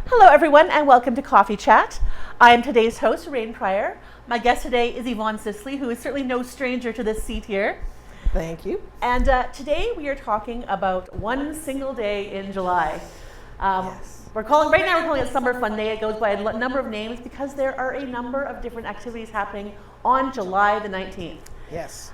Hello everyone and welcome to Coffee Chat. I am today's host, Rrain. My guest today is Yvonne Sisley, who is certainly no stranger to this seat here. Thank you. And today we are talking about one single day in July. Yes. Right now we're calling it Summer Fun Day. It goes by a number of names because there are a number of different activities happening on July the 19th. Yes.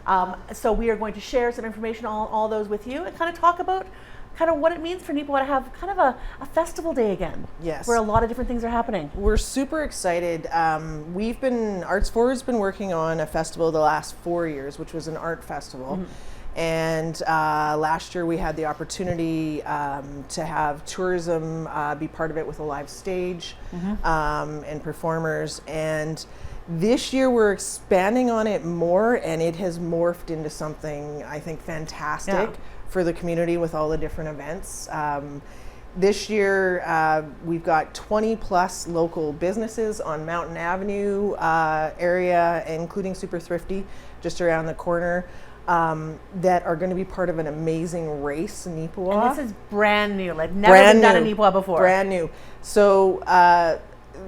So we are going to share some information on all those with you and kind of talk about kind of what it means for Nipowa to have kind of a festival day again. Yes. Where a lot of different things are happening. We're super excited. Arts Forward's been working on a festival the last 4 years, which was an art festival. Mm-hmm. And last year we had the opportunity to have tourism be part of it with a live stage, mm-hmm. And performers. And this year we're expanding on it more, and it has morphed into something I think fantastic for the community with all the different events. This year we've got 20 plus local businesses on Mountain Avenue area, including Super Thrifty just around the corner, that are going to be part of an amazing race in Nipowa. And this is brand new, like never been done in Nipowa before. Brand new. So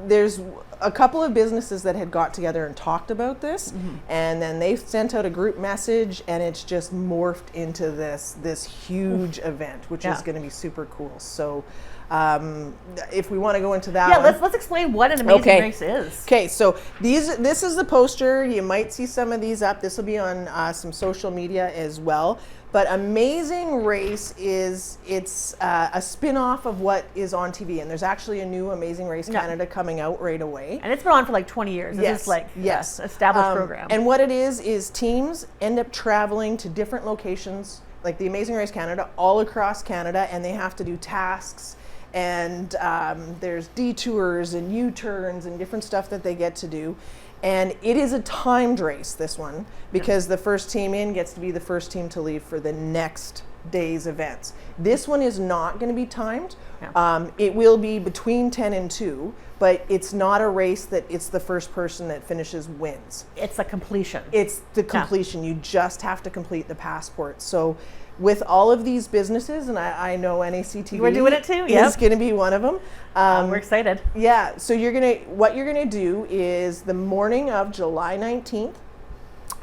there's a couple of businesses that had got together and talked about this, mm-hmm. and then they sent out a group message, and it's just morphed into this huge event, which is going to be super cool. So if we want to go into that, let's explain what an amazing race is. Okay, so this is the poster. You might see some of these up. This will be on some social media as well. But Amazing Race it's a spin-off of what is on TV, and there's actually a new Amazing Race Canada coming out right away. And it's been on for like 20 years. It's like established program. And what it is teams end up traveling to different locations, like the Amazing Race Canada, all across Canada, and they have to do tasks. And there's detours and U-turns and different stuff that they get to do. And it is a timed race, this one, because the first team in gets to be the first team to leave for the next day's events. This one is not going to be timed. It will be between 10 and 2, but it's not a race that it's the first person that finishes wins. It's a completion. It's the completion. You just have to complete the passport. So with all of these businesses, and I know NACTV we're doing it too. Is going to be one of them. We're excited. Yeah. So what you're gonna do is the morning of July 19th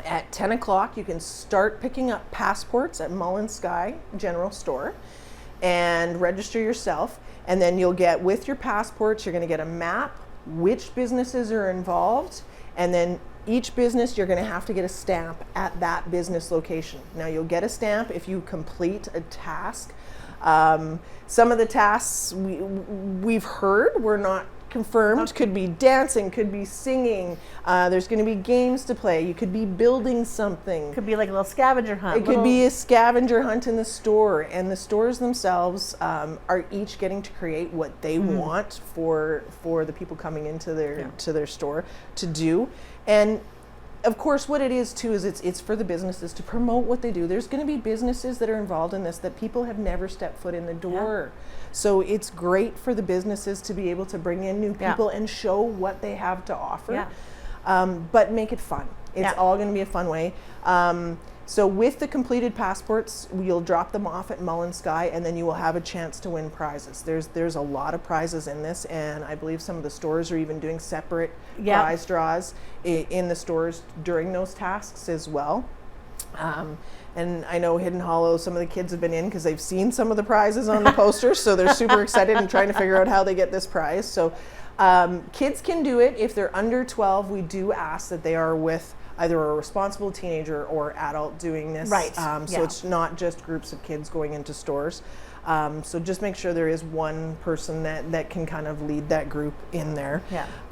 at 10 o'clock, you can start picking up passports at Mullen Sky General Store and register yourself. And then you'll get, with your passports, you're gonna get a map, which businesses are involved, and then each business, you're going to have to get a stamp at that business location. Now, you'll get a stamp if you complete a task. Some of the tasks we've heard, were not confirmed. Could be dancing, could be singing. There's going to be games to play. You could be building something. Could be like a little scavenger hunt. It could be a scavenger hunt in the store. And the stores themselves are each getting to create what they want for the people coming into their store to do. And of course, what it is too is it's for the businesses to promote what they do. There's going to be businesses that are involved in this that people have never stepped foot in the door. So it's great for the businesses to be able to bring in new people and show what they have to offer, but make it fun. It's all going to be a fun way. So with the completed passports, you'll drop them off at Mullen Sky, and then you will have a chance to win prizes. There's a lot of prizes in this, and I believe some of the stores are even doing separate prize draws in the stores during those tasks as well. And I know Hidden Hollow, some of the kids have been in because they've seen some of the prizes on the posters, so they're super excited and trying to figure out how they get this prize. So kids can do it. If they're under 12, we do ask that they are with either a responsible teenager or adult doing this. Right. So it's not just groups of kids going into stores. So just make sure there is one person that can kind of lead that group in there.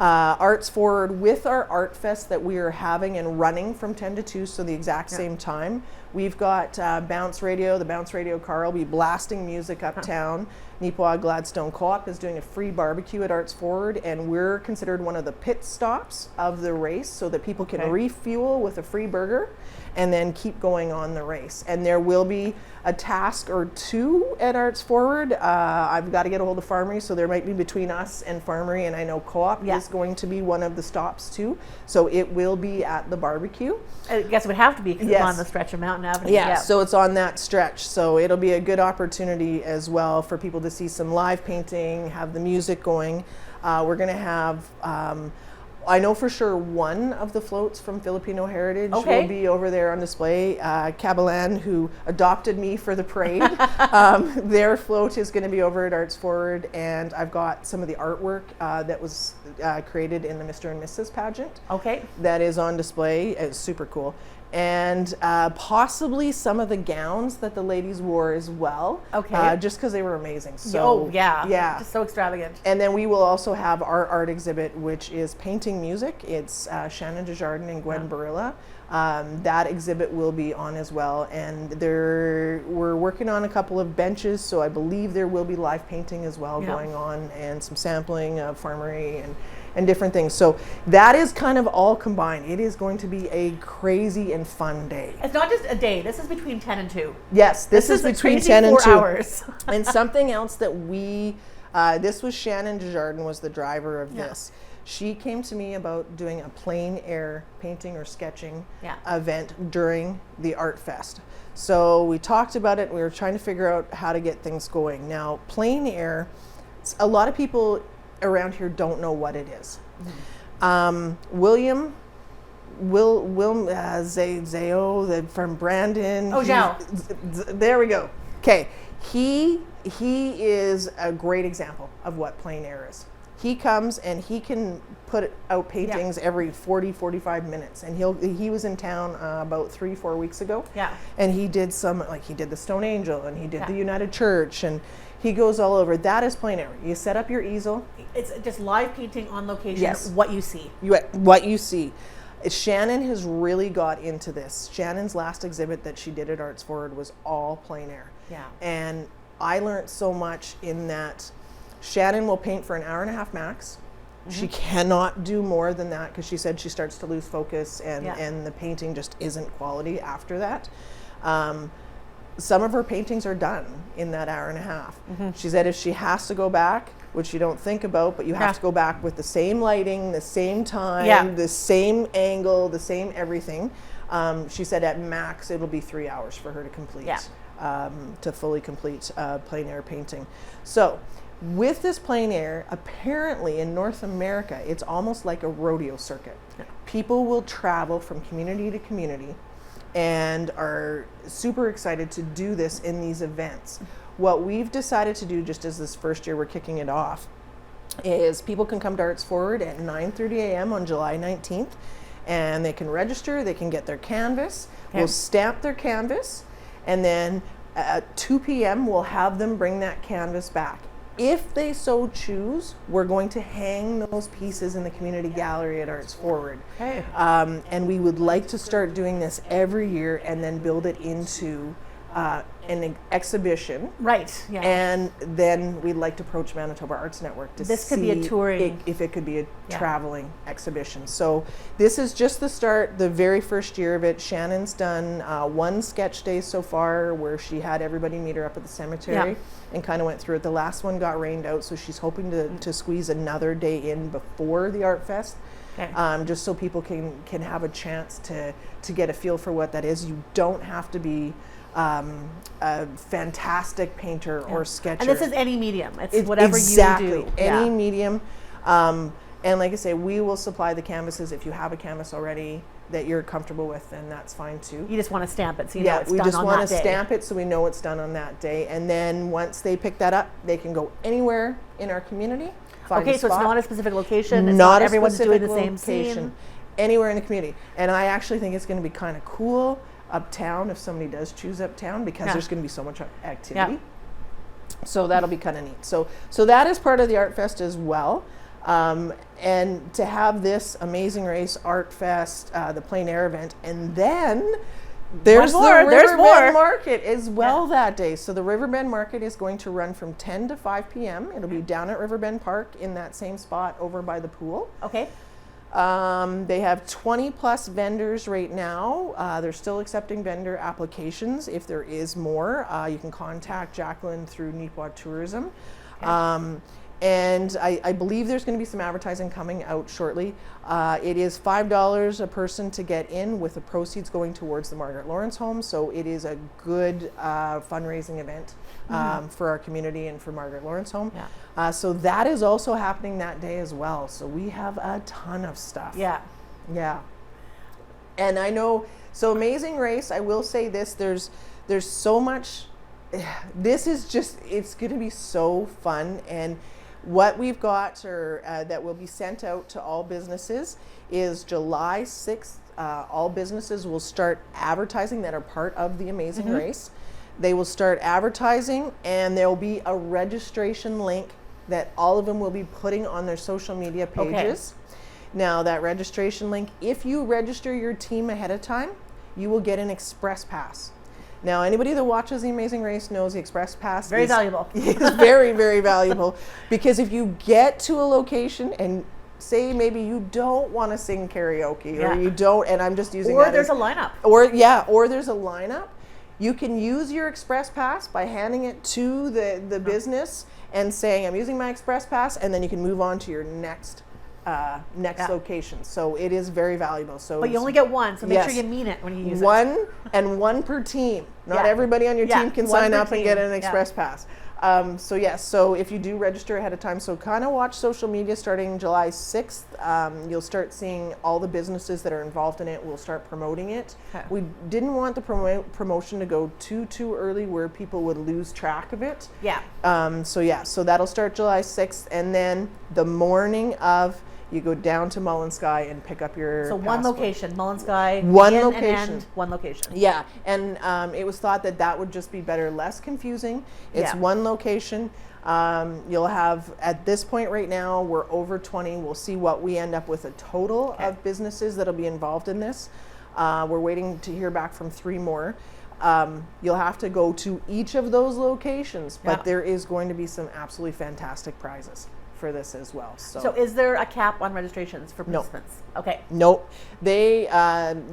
Arts Forward, with our Art Fest that we are having and running from 10 to 2, so the exact same time. We've got Bounce Radio, the Bounce Radio car will be blasting music uptown. Nipowa Gladstone Co-op is doing a free barbecue at Arts Forward, and we're considered one of the pit stops of the race so that people can refuel with a free burger and then keep going on the race. And there will be a task or two at Arts Forward. I've got to get a hold of Farmery, so there might be between us and Farmery, and I know Co-op is going to be one of the stops too. So it will be at the barbecue. I guess it would have to be because it's on the stretch of Mountain Avenue. Yeah, so it's on that stretch. So it'll be a good opportunity as well for people to see some live painting, have the music going. We're going to have, I know for sure one of the floats from Filipino Heritage will be over there on display. Cabalan, who adopted me for the parade, their float is going to be over at Arts Forward, and I've got some of the artwork that was created in the Mr. and Mrs. pageant. That is on display. It's super cool. And possibly some of the gowns that the ladies wore as well. Just because they were amazing. So, just so extravagant. And then we will also have our art exhibit, which is painting music. It's Shannon Desjardins and Gwen Barilla. That exhibit will be on as well. And we're working on a couple of benches, so I believe there will be live painting as well going on, and some sampling of Farmery and different things. So that is kind of all combined. It is going to be a crazy and fun day. It's not just a day. This is between 10 and 2. Yes, this is between 10 and 2. 4 hours. And something else that this was Shannon Desjardins was the driver of this. She came to me about doing a plein air painting or sketching event during the Art Fest. So we talked about it. We were trying to figure out how to get things going. Now, plein air, a lot of people around here don't know what it is. William Zao from Brandon. Zhao. There we go. Okay, he is a great example of what plein air is. He comes and he can put out paintings every 40-45 minutes, and he was in town about 3-4 weeks ago. And he did he did the Stone Angel, and he did the United Church, and he goes all over. That is plein air. You set up your easel. It's just live painting on location. What you see. What you see. Shannon has really got into this. Shannon's last exhibit that she did at Arts Forward was all plein air. And I learned so much in that. Shannon will paint for an hour and a half max. She cannot do more than that because she said she starts to lose focus, and the painting just isn't quality after that. Some of her paintings are done in that hour and a half. She said if she has to go back, which you don't think about, but you have to go back with the same lighting, the same time, the same angle, the same everything. She said at max it'll be 3 hours for her to complete, to fully complete plein air painting. So with this plein air, apparently in North America, it's almost like a rodeo circuit. People will travel from community to community and are super excited to do this in these events. What we've decided to do, just as this first year we're kicking it off, is people can come to Arts Forward at 9:30 a.m. on July 19th, and they can register, they can get their canvas, we'll stamp their canvas, and then at 2 p.m. we'll have them bring that canvas back. If they so choose, we're going to hang those pieces in the community gallery at Arts Forward. And we would like to start doing this every year and then build it into an exhibition. And then we'd like to approach Manitoba Arts Network to this could be a touring. If it could be a traveling exhibition. So this is just the start, the very first year of it. Shannon's done one sketch day so far where she had everybody meet her up at the cemetery and kind of went through it. The last one got rained out, so she's hoping to squeeze another day in before the Art Fest. Just so people can have a chance to get a feel for what that is. You don't have to be a fantastic painter or sketcher. And this is any medium. It's whatever you do. Any medium. And like I say, we will supply the canvases. If you have a canvas already that you're comfortable with, then that's fine too. You just want to stamp it so you know it's done on that day. We just want to stamp it so we know it's done on that day. And then once they pick that up, they can go anywhere in our community. So it's not a specific location. It's not everyone's doing the same scene. Anywhere in the community. And I actually think it's going to be kind of cool uptown if somebody does choose uptown, because there's going to be so much activity. So that'll be kind of neat. So that is part of the Art Fest as well. And to have this Amazing Race Art Fest, the plein air event, and then there's the Riverbend Market as well that day. So the Riverbend Market is going to run from 10 to 5 p.m. It'll be down at Riverbend Park in that same spot over by the pool. They have 20 plus vendors right now. They're still accepting vendor applications. If there is more, you can contact Jacqueline through Nipawd Tourism. Okay. And I believe there's going to be some advertising coming out shortly. It is $5 a person to get in, with the proceeds going towards the Margaret Lawrence Home. So it is a good fundraising event for our community and for Margaret Lawrence Home. Yeah. So that is also happening that day as well. So we have a ton of stuff. Yeah. Yeah. And I know, so Amazing Race, I will say this, there's so much, this is just, it's going to be so fun. And what we've got, or that will be sent out to all businesses, is July 6th. All businesses will start advertising that are part of the Amazing Race. They will start advertising, and there will be a registration link that all of them will be putting on their social media pages. Okay. Now, that registration link, if you register your team ahead of time, you will get an express pass. Now, anybody that watches The Amazing Race knows the Express Pass is valuable. It's very, very valuable, because if you get to a location and say maybe you don't want to sing karaoke, or you don't, and I'm just using that, or there's a lineup, or there's a lineup, you can use your Express Pass by handing it to the business and saying, I'm using my Express Pass, and then you can move on to your next location. So it is very valuable. So, but you only get one, so make sure you mean it when you use one, and one per team. Not everybody on your team can sign up and get an Express Pass. So yes, so if you do register ahead of time, so kind of watch social media starting July 6th. You'll start seeing all the businesses that are involved in it. We'll start promoting it. Okay. We didn't want the promotion to go too early where people would lose track of it. Yeah. So that'll start July 6th, and then the morning of, you go down to Mullinsky and pick up your one passport. Location, Mullinsky, one in location. And end, one location. Yeah, and it was thought that would just be better, less confusing. It's one location. You'll have, at this point right now, we're over 20. We'll see what we end up with a total of businesses that'll be involved in this. We're waiting to hear back from 3 more. You'll have to go to each of those locations, but there is going to be some absolutely fantastic prizes for this as well. So is there a cap on registrations for participants? No. Okay. Nope. They,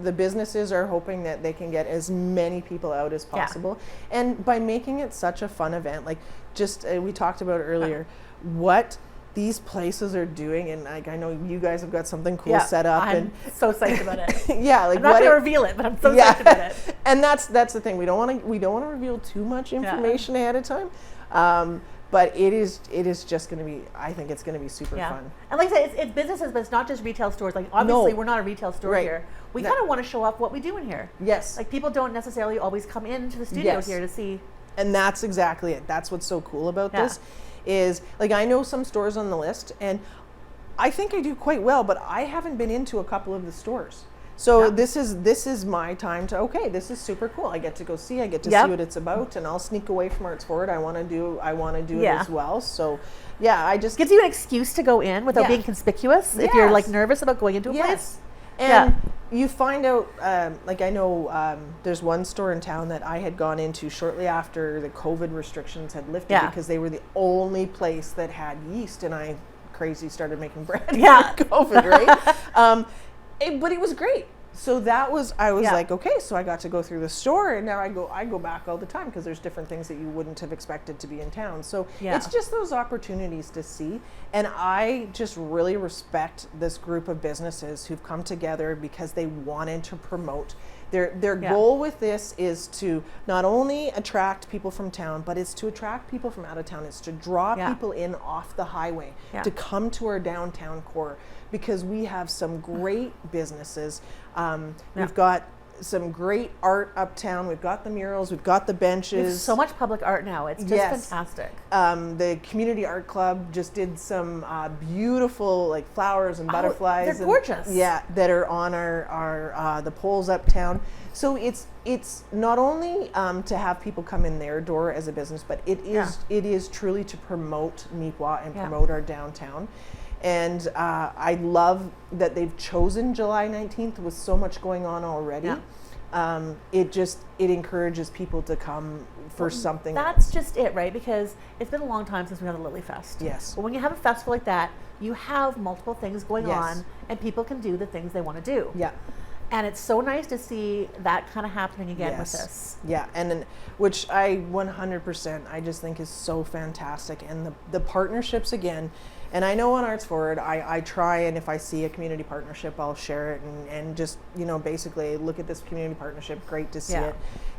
the businesses are hoping that they can get as many people out as possible. Yeah. And by making it such a fun event, like just, we talked about earlier, what these places are doing, and like I know you guys have got something cool set up. I'm so psyched about it. Like I'm not going to reveal it, but I'm so psyched about it. And that's the thing. We don't want to reveal too much information ahead of time. But it is just going to be, I think it's going to be super fun. And like I said, it's businesses, but it's not just retail stores. Like obviously we're not a retail store here. We kind of want to show off what we do in here. Yes. Like people don't necessarily always come into the studio here to see. And that's exactly it. That's what's so cool about this, is like I know some stores on the list, and I think I do quite well, but I haven't been into a couple of the stores. So this is my time to, this is super cool. I get to go see, I get to see what it's about, and I'll sneak away from Arts Forward. I want to do it as well. So I just gives you an excuse to go in without being conspicuous if you're like nervous about going into a place. And you find out, like I know there's one store in town that I had gone into shortly after the COVID restrictions had lifted because they were the only place that had yeast, and I started making bread during COVID, right? But it was great. So I was like, okay, so I got to go through the store, and now I go back all the time because there's different things that you wouldn't have expected to be in town. So it's just those opportunities to see. And I just really respect this group of businesses who've come together because they wanted to promote. Their goal with this is to not only attract people from town, but it's to attract people from out of town. It's to draw people in off the highway to come to our downtown core, because we have some great businesses. We've got some great art uptown. We've got the murals. We've got the benches. There's so much public art now. It's just fantastic. The Community Art Club just did some beautiful like flowers and butterflies. They're gorgeous. That are on our the poles uptown. So it's not only to have people come in their door as a business, but it is truly to promote Nipawd and promote our downtown. And I love that they've chosen July 19th with so much going on already. it encourages people to come for something. That's just it, right? Because it's been a long time since we had a Lily Fest. Yes. But when you have a festival like that, you have multiple things going Yes. on, and people can do the things they want to do. Yeah. And it's so nice to see that kind of happening again with Yes. this. Yeah, and then, which I 100% I just think is so fantastic, and the partnerships again. And I know on Arts Forward, I try, and if I see a community partnership, I'll share it and just, basically look at this community partnership. Great to see Yeah. it.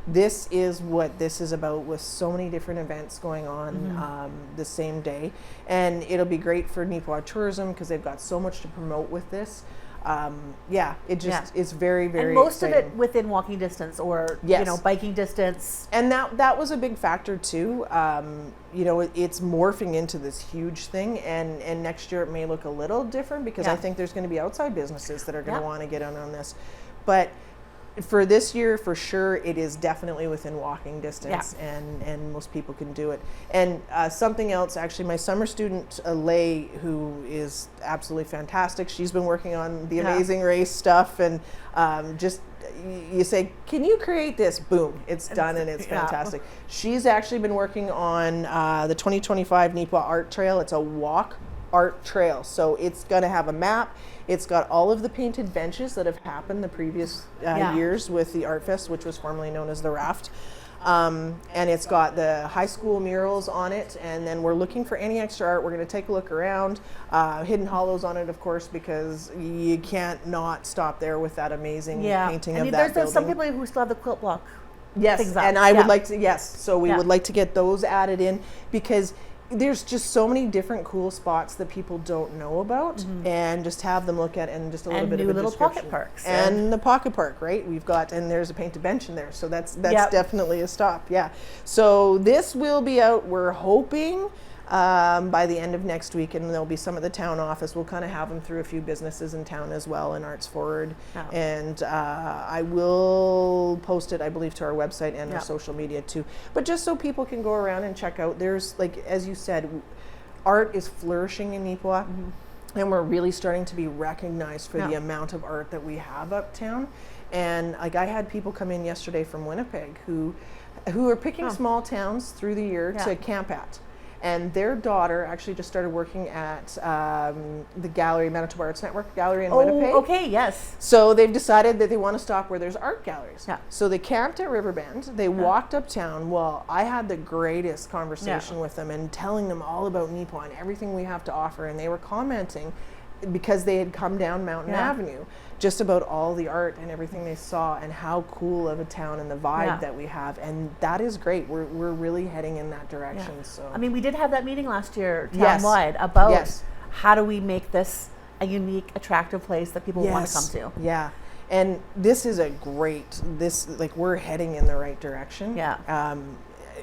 This is what this is about, with so many different events going on the same day. And it'll be great for Neepawa Tourism because they've got so much to promote with this. It's very, very and most exciting. of it within walking distance or Yes. biking distance. And that was a big factor too. It's morphing into this huge thing, and next year it may look a little different because Yeah. I think there's going to be outside businesses that are going to Yeah. want to get in on this. But for this year, for sure, it is definitely within walking distance, and most people can do it. And something else, actually, my summer student, Lay, who is absolutely fantastic, she's been working on the Amazing Race stuff, and you say, can you create this? Boom, it's done, and it's fantastic. She's actually been working on the 2025 Neepawa Art Trail. It's a walk art trail, so it's going to have a map. It's got all of the painted benches that have happened the previous years with the Art Fest, which was formerly known as the Raft. And it's got the high school murals on it, and then we're looking for any extra art. We're going to take a look around. Hidden Hollows on it, of course, because you can't not stop there with that amazing painting of that building. There's some people who still have the quilt block. Yes, things up. and I would like to, so we Yeah. would like to get those added in, because there's just so many different cool spots that people don't know about, and just have them look at, and just a little And bit new of a little description. pocket parks. And the pocket park, right? We've got, and there's a painted bench in there, so that's definitely a stop. Yeah. So this will be out, we're hoping, by the end of next week, and there'll be some at the town office. We'll kind of have them through a few businesses in town as well, in Arts Forward. And I will post it, I believe, to our website and our social media too. But just so people can go around and check out, there's, like, as you said, art is flourishing in Neepawa. And we're really starting to be recognized for the amount of art that we have uptown. And like, I had people come in yesterday from Winnipeg who are picking small towns through the year to camp at. And their daughter actually just started working at the gallery, Manitoba Arts Network gallery in Winnipeg. Oh, okay, yes. So they've decided that they want to stop where there's art galleries. Yeah. So they camped at Riverbend. They walked uptown. Well, I had the greatest conversation with them and telling them all about Neepawa and everything we have to offer. And they were commenting, because they had come down Mountain Avenue, just about all the art and everything they saw, and how cool of a town and the vibe that we have. And that is great. We're really heading in that direction. So I mean, we did have that meeting last year Yes. townwide about Yes. how do we make this a unique, attractive place that people want to come to. Yeah. And this is we're heading in the right direction. Yeah.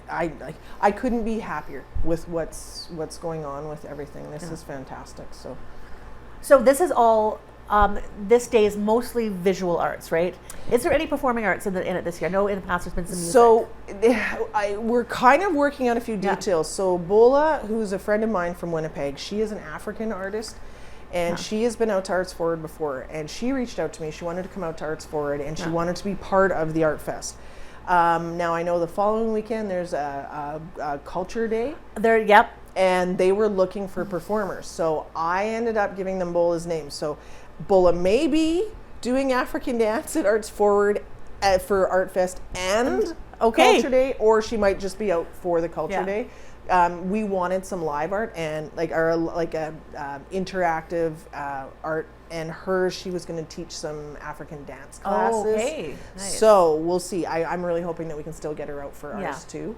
I couldn't be happier with what's going on with everything. This is fantastic. So this is all, this day is mostly visual arts, right? Is there any performing arts in it this year? I know in the past there's been some music. So we're kind of working on a few details. So Bola, who's a friend of mine from Winnipeg, she is an African artist, and she has been out to Arts Forward before, and she reached out to me. She wanted to come out to Arts Forward, and she wanted to be part of the Art Fest. Now I know the following weekend there's a Culture Day. And they were looking for performers. So I ended up giving them Bola's name. So Bola may be doing African dance at Arts Forward for Art Fest and Culture Day, or she might just be out for the Culture Day. We wanted some live art and interactive art, and she was going to teach some African dance classes. Oh, okay. Nice. So we'll see. I'm really hoping that we can still get her out for ours too.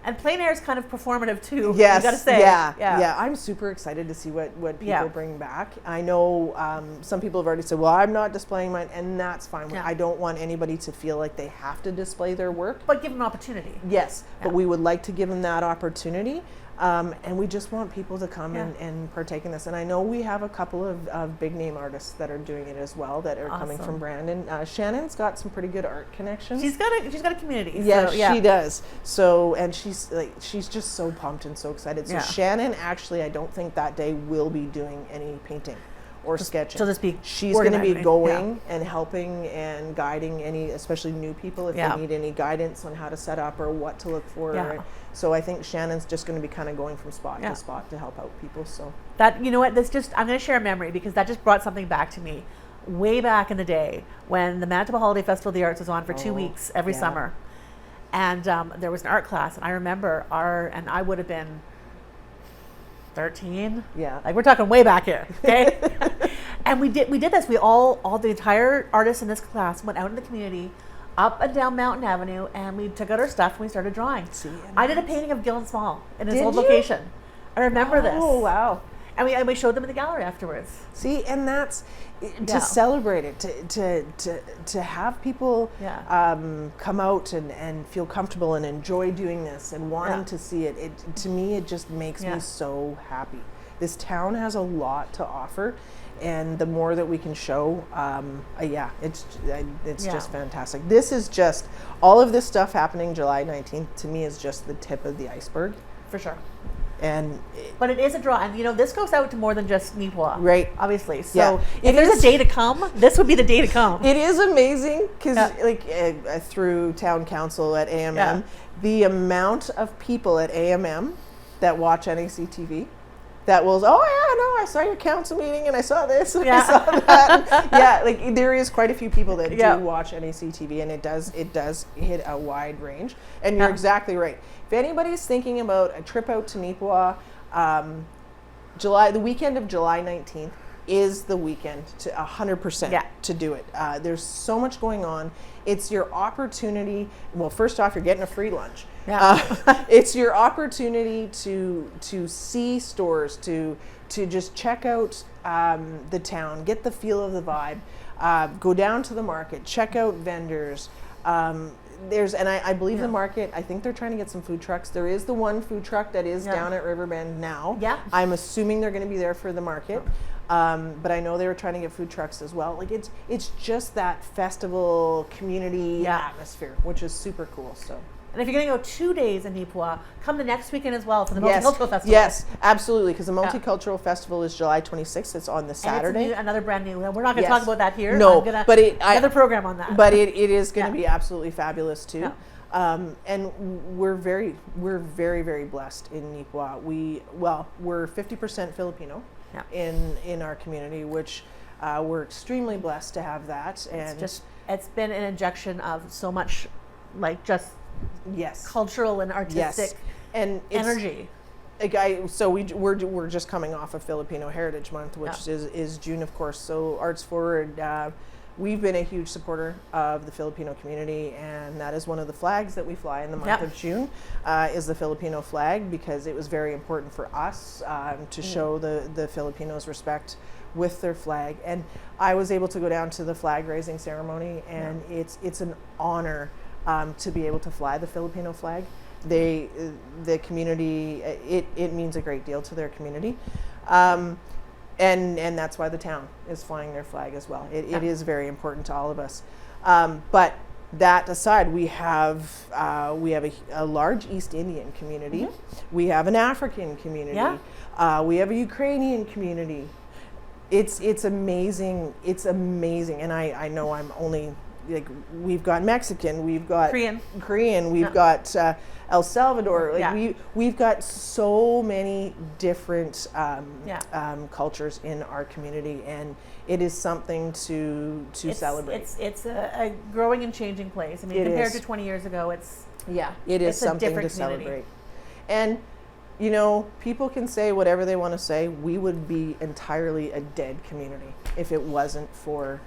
And plein air is kind of performative too. Yes, you gotta say. Yeah. I'm super excited to see what people bring back. I know some people have already said, well, I'm not displaying mine, and that's fine. I don't want anybody to feel like they have to display their work. But give them an opportunity. Yes, but we would like to give them that opportunity. And we just want people to come and partake in this. And I know we have a couple of big name artists that are doing it as well, that are coming from Brandon. Shannon's got some pretty good art connections. She's got a community. Yeah, so, she does. So, and she's just so pumped and so excited. So Shannon, actually, I don't think that day will be doing any painting or sketching. She'll just be She's going to be organizing. going and helping and guiding any, especially new people, if Yeah. they need any guidance on how to set up or what to look for. Yeah. So I think Shannon's just going to be kind of going from spot Yeah. to spot to help out people. So That, you know what, I'm going to share a memory because that just brought something back to me. Way back in the day when the Manitoba Holiday Festival of the Arts was on for 2 weeks every yeah. summer. And there was an art class, and I remember and I would have been 13. Yeah. Like, we're talking way back here, okay? And we did this. We all the entire artists in this class went out in the community, up and down Mountain Avenue, and we took out our stuff and we started drawing. See, I did a painting of Gillen Small in his Did old you? location. I remember this. Oh, wow. And we showed them in the gallery afterwards. See, and that's Yeah. to celebrate it, to have people Yeah. come out and feel comfortable and enjoy doing this and wanting Yeah. to see it. To me, it just makes Yeah. me so happy. This town has a lot to offer, and the more that we can show, it's Yeah. just fantastic. This is just all of this stuff happening July 19th. To me, is just the tip of the iceberg, For sure. and But it is a draw. And, this goes out to more than just Neepawa. Right. Obviously. So Yeah. if It there's is- a day to come, this would be the day to come. It is amazing because, Yeah. through town council at AMM, Yeah. the amount of people at AMM that watch NAC TV that will, I saw your council meeting and I saw this and I Yeah. saw that. Yeah, like there is quite a few people that Yeah. do watch NAC TV, and it does hit a wide range. And you're Yeah. exactly right. If anybody's thinking about a trip out to Neepawa, the weekend of July 19th is the weekend to 100% Yeah. to do it. There's so much going on. It's your opportunity. Well, first off, you're getting a free lunch. Yeah. It's your opportunity to see stores, to just check out the town, get the feel of the vibe, go down to the market, check out vendors. I believe the market, I think they're trying to get some food trucks. There is the one food truck that is Yeah. down at Riverbend now. Yeah. I'm assuming they're going to be there for the market. But I know they were trying to get food trucks as well. Like it's just that festival community Yeah. atmosphere, which is super cool. So And if you're going to go 2 days in Neepawa, come the next weekend as well for the Multicultural Festival. Yes, absolutely. Because the Multicultural Festival is July 26th. It's on the And Saturday. it's another brand new. We're not going to Yes. talk about that here. No, I'm gonna but another program on that. But it is going to Yeah. be absolutely fabulous too. Yeah. And we're very, very blessed in Neepawa. We're 50% Filipino Yeah. in our community, which we're extremely blessed to have that. And it's been an injection of so much, like, just yes, cultural and artistic and it's, energy. We're just coming off of Filipino Heritage Month, which is June, of course. So Arts Forward, we've been a huge supporter of the Filipino community, and that is one of the flags that we fly in the month of June, is the Filipino flag, because it was very important for us to show the Filipinos respect with their flag. And I was able to go down to the flag raising ceremony, and it's an honor to be able to fly the Filipino flag. The community, it means a great deal to their community. And that's why the town is flying their flag as well. It is very important to all of us. But that aside, we have a large East Indian community. Mm-hmm. We have an African community. Yeah. We have a Ukrainian community. It's amazing. It's amazing. And I know I'm only, like, we've got Mexican, we've got Korean, we've got El Salvador. Like we've got so many different cultures in our community, and it is something to celebrate. It's a growing and changing place. I mean, compared to 20 years ago, it is something to celebrate. And people can say whatever they want to say. We would be entirely a dead community if it wasn't for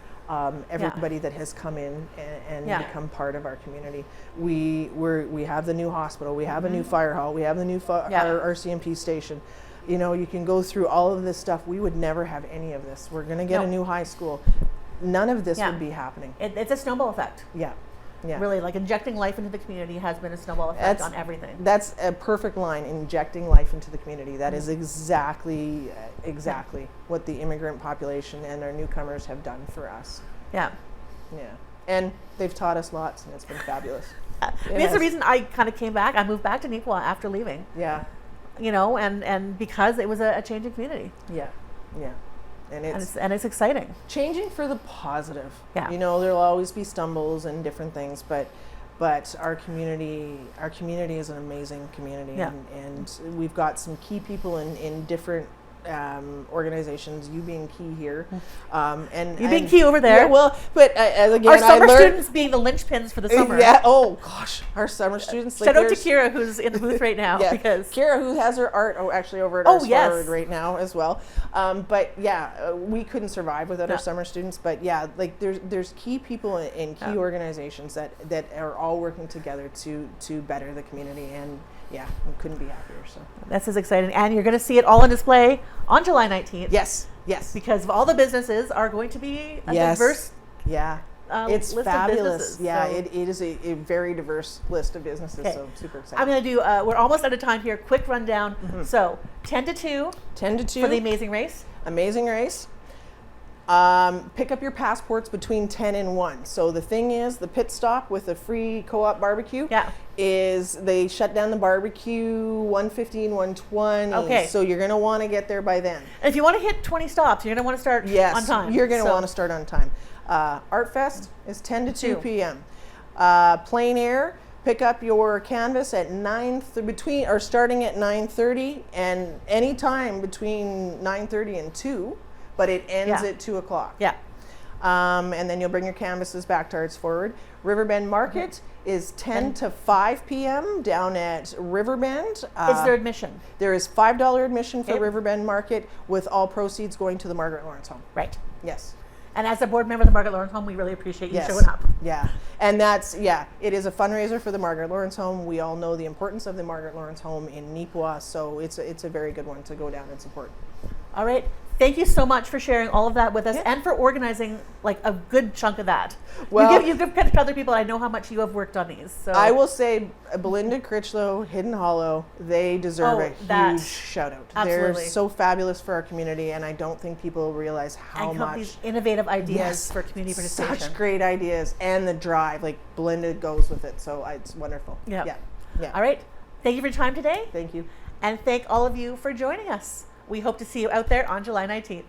everybody that has come in and become part of our community. We have the new hospital, we have a new fire hall, we have the new our CMP station. You can go through all of this stuff. We would never have any of this. We're going to get a new high school. None of this would be happening. It's a snowball effect. Yeah. Really, like, injecting life into the community has been a snowball effect on everything. That's a perfect line, injecting life into the community. That is exactly what the immigrant population and our newcomers have done for us. Yeah. And they've taught us lots, and it's been fabulous. It's the reason I kind of came back. I moved back to Neepawa after leaving. Yeah. And because it was a changing community. Yeah. and it's exciting. changing for the positive. Yeah. You know, there'll always be stumbles and different things, but our community is an amazing community, Yeah. and we've got some key people in different organizations, you being key here, and You being key over there. Yeah, well, but again, Our summer I learned, students being the linchpins for the summer. Yeah. Oh gosh, our summer students. Shout out to there's- Kira, who's in the booth right now. Yeah, because Kira, who has her art actually over at Oh, our yes. Forward right now as well. But yeah, we couldn't survive without No. our summer students. But yeah, like there's key people in key organizations that are all working together to better the community, and yeah, we couldn't be happier. So this is exciting. And you're going to see it all on display on July 19th. yes, Because of all the businesses are going to be a yes, diverse yeah. It's list of fabulous. businesses, Yeah, so- it is a very diverse list of businesses. Okay. So super excited. I'm going to do, we're almost out of time here. Quick rundown. So 10 to 2 10 to 2 for the Amazing Race. Amazing race. Pick up your passports between 10 and 1. So the thing is, the pit stop with the free co-op barbecue is they shut down the barbecue 1:15, 1:20. Okay. So you're going to want to get there by then. And if you want to hit 20 stops, you're going to want to start on time. You're going to So- want to start on time. Art Fest is 10 to 2 2. p.m. Plein air, pick up your canvas at starting at 9:30 and any time between 9:30 and 2, but it ends at 2 o'clock. Yeah. And then you'll bring your canvases back to Arts Forward. Riverbend Market is 10 to 5 p.m. down at Riverbend. Is there admission? There is $5 admission for Okay. Riverbend Market, with all proceeds going to the Margaret Lawrence Home. Right. Yes. And as a board member of the Margaret Lawrence Home, we really appreciate you Yes. showing up. Yeah. And it is a fundraiser for the Margaret Lawrence Home. We all know the importance of the Margaret Lawrence Home in Neepawa, so it's a very good one to go down and support. All right. Thank you so much for sharing all of that with us Yeah. and for organizing like a good chunk of that. Well- you give credit to other people. I know how much you have worked on these. So I will say, Belinda Critchlow, Hidden Hollow, they deserve a that- huge shout out. absolutely. They're so fabulous for our community, and I don't think people realize how and come up much. with these innovative ideas Yes. for community participation. Such great ideas, and the drive, like Belinda goes with it, so it's wonderful. Yeah. Yeah. All right. Thank you for your time today. Thank you. And thank all of you for joining us. We hope to see you out there on July 19th.